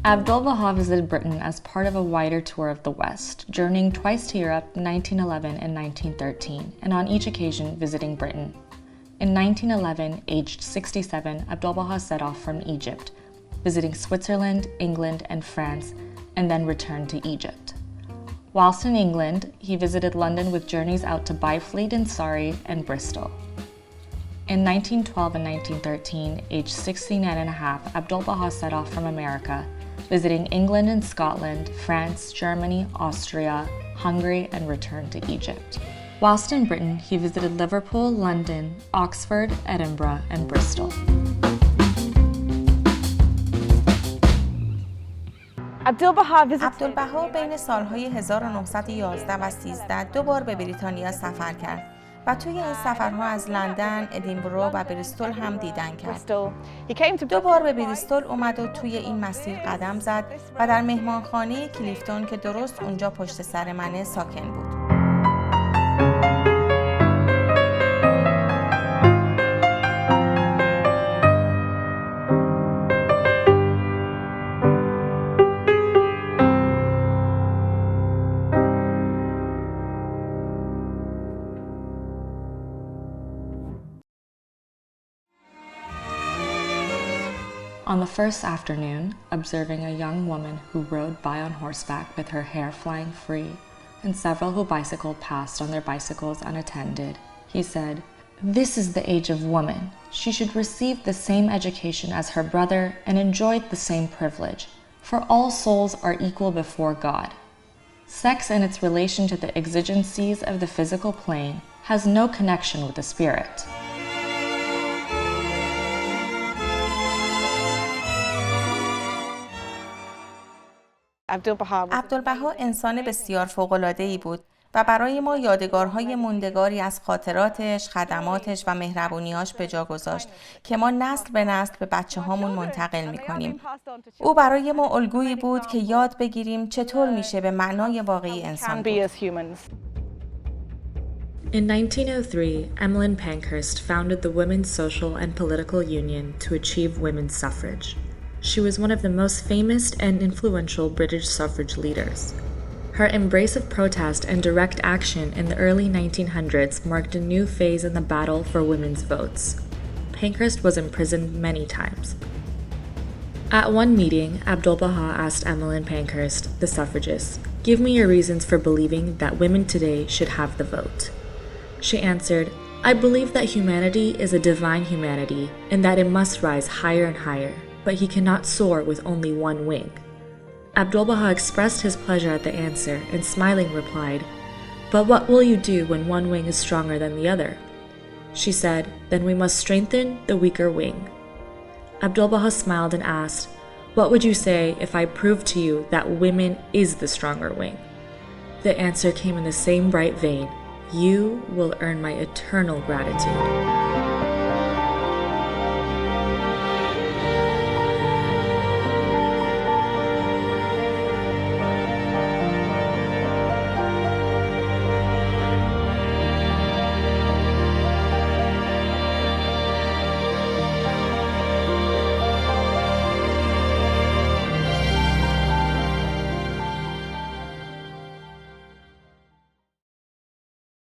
Abdulbahar visited Britain as part of a wider tour of the West, journeying twice to Europe in 1911 and 1913, and on each occasion visiting Britain. In 1911, aged 67, Abdulbahar set off from Egypt, visiting Switzerland, England, and France, and then returned to Egypt. Whilst in England, he visited London with journeys out to Byfleet and Surrey and Bristol. In 1912 and 1913, aged 69 and a half, Abdulbahar set off from America, visiting England and Scotland, France, Germany, Austria, Hungary, and returned to Egypt. Whilst in Britain, he visited Liverpool, London, Oxford, Edinburgh, and Bristol. عبدالبهاء بین سالهای 1911 و 13 دو بار به بریتانیا سفر کرد و توی این سفرها از لندن، ادینبرو و بریستول هم دیدن کرد. دو بار به بریستول اومد و توی این مسیر قدم زد و در مهمانخانه کلیفتون که درست اونجا پشت سر منه ساکن بود. On the first afternoon, observing a young woman who rode by on horseback with her hair flying free, and several who bicycled past on their bicycles unattended, he said, "This is the age of woman. She should receive the same education as her brother and enjoy the same privilege, for all souls are equal before God. Sex and its relation to the exigencies of the physical plane has no connection with the spirit." عبدالبهاء انسان بسیار فوق‌العاده‌ای بود و برای ما یادگارهای موندگاری از خاطراتش، خدماتش و مهربونیاش به جا گذاشت که ما نسل به نسل به بچه‌هامون منتقل می‌کنیم. او برای ما الگویی بود که یاد بگیریم چطور میشه به معنای واقعی انسان بود. In 1903, Emmeline Pankhurst founded the Women's Social and Political Union to achieve women's suffrage. She was one of the most famous and influential British suffrage leaders. Her embrace of protest and direct action in the early 1900s marked a new phase in the battle for women's votes. Pankhurst was imprisoned many times. At one meeting, Abdulbahar asked Emmeline Pankhurst, the suffragist, "Give me your reasons for believing that women today should have the vote." She answered, "I believe that humanity is a divine humanity and that it must rise higher and higher, but he cannot soar with only one wing." Abdulbahar expressed his pleasure at the answer and smiling replied, "But what will you do when one wing is stronger than the other?" She said, "Then we must strengthen the weaker wing." Abdulbahar smiled and asked, "What would you say if I proved to you that women is the stronger wing?" The answer came in the same bright vein, "You will earn my eternal gratitude."